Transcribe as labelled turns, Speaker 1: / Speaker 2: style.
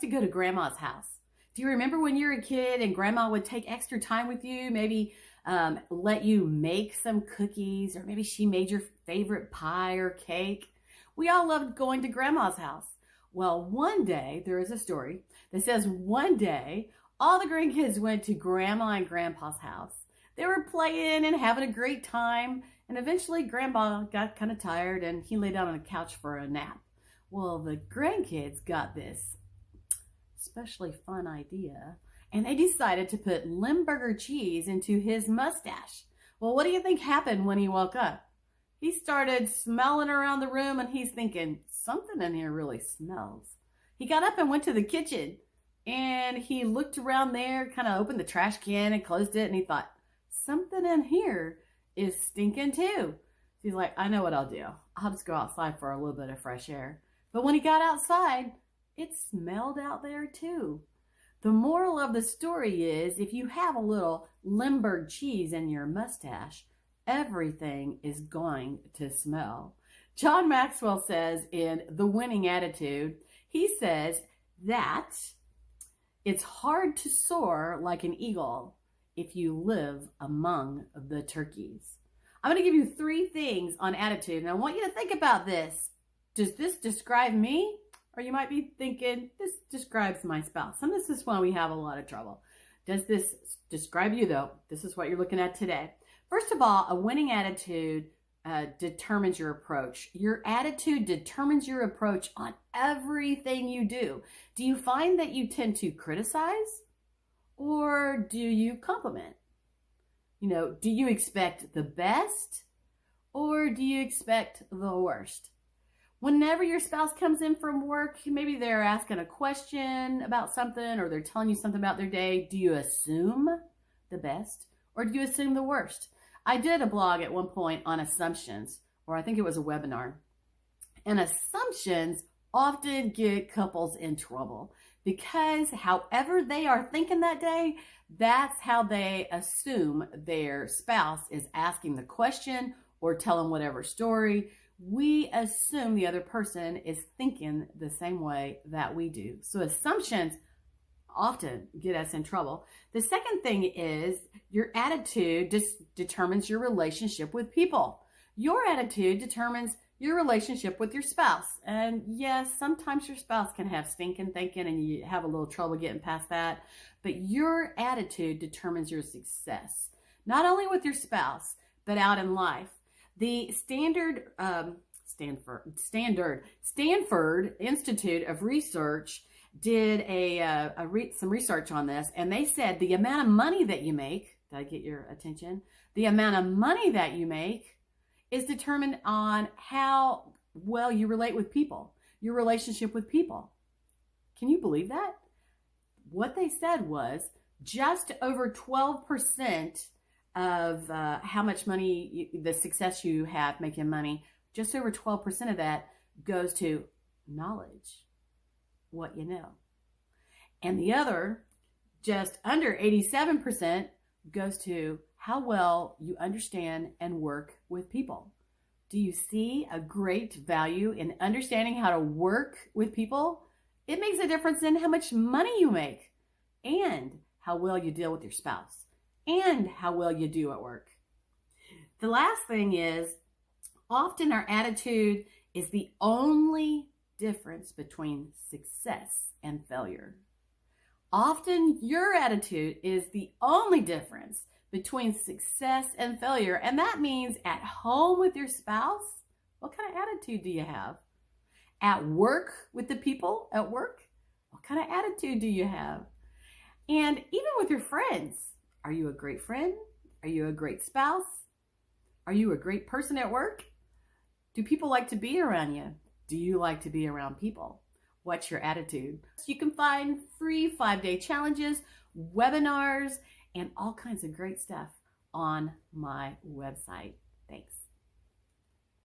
Speaker 1: go to grandma's house. Do you remember when you were a kid and grandma would take extra time with you? Maybe let you make some cookies, or maybe she made your favorite pie or cake. We all loved going to grandma's house. Well, one day, there is a story that says one day, all the grandkids went to grandma and grandpa's house. They were playing and having a great time, and eventually grandpa got kind of tired and he lay down on a couch for a nap. Well, the grandkids got this especially fun idea, and they decided to put Limburger cheese into his mustache. Well, what do you think happened when he woke up? He started smelling around the room, and he's thinking, something in here really smells. He got up and went to the kitchen, and he looked around there, kind of opened the trash can and closed it, and he thought, something in here is stinking too. He's like, I know what I'll do. I'll just go outside for a little bit of fresh air. But when he got outside, it smelled out there too. The moral of the story is, if you have a little Limburg cheese in your mustache, everything is going to smell. John Maxwell says in The Winning Attitude, he says that it's hard to soar like an eagle if you live among the turkeys. I'm going to give you 3 things on attitude, and I want you to think about this. Does this describe me? Or you might be thinking, this describes my spouse. And this is why we have a lot of trouble. Does this describe you, though? This is what you're looking at today. First of all, a winning attitude determines your approach. Your attitude determines your approach on everything you do. Do you find that you tend to criticize, or do you compliment? Do you expect the best, or do you expect the worst? Whenever your spouse comes in from work, maybe they're asking a question about something, or they're telling you something about their day. Do you assume the best, or do you assume the worst? I did a blog at one point on assumptions, or I think it was a webinar. And assumptions often get couples in trouble because however they are thinking that day, that's how they assume their spouse is asking the question or telling whatever story. We assume the other person is thinking the same way that we do. So assumptions often get us in trouble. The second thing is your attitude determines your relationship with people. Your attitude determines your relationship with your spouse. And yes, sometimes your spouse can have stinking thinking and you have a little trouble getting past that. But your attitude determines your success, not only with your spouse, but out in life. The Stanford Institute of Research did some research on this, and they said the amount of money that you make, did I get your attention? The amount of money that you make is determined on how well you relate with people, your relationship with people. Can you believe that? What they said was just over 12% of how much money, the success you have making money, just over 12% of that goes to knowledge, what you know. And the other, just under 87%, goes to how well you understand and work with people. Do you see a great value in understanding how to work with people? It makes a difference in how much money you make and how well you deal with your spouse and how well you do at work. The last thing is, often our attitude is the only difference between success and failure. Often your attitude is the only difference between success and failure. And that means at home with your spouse, what kind of attitude do you have? At work with the people at work, what kind of attitude do you have? And even with your friends, are you a great friend? Are you a great spouse? Are you a great person at work? Do people like to be around you? Do you like to be around people? What's your attitude? You can find free 5-day challenges, webinars, and all kinds of great stuff on my website. Thanks.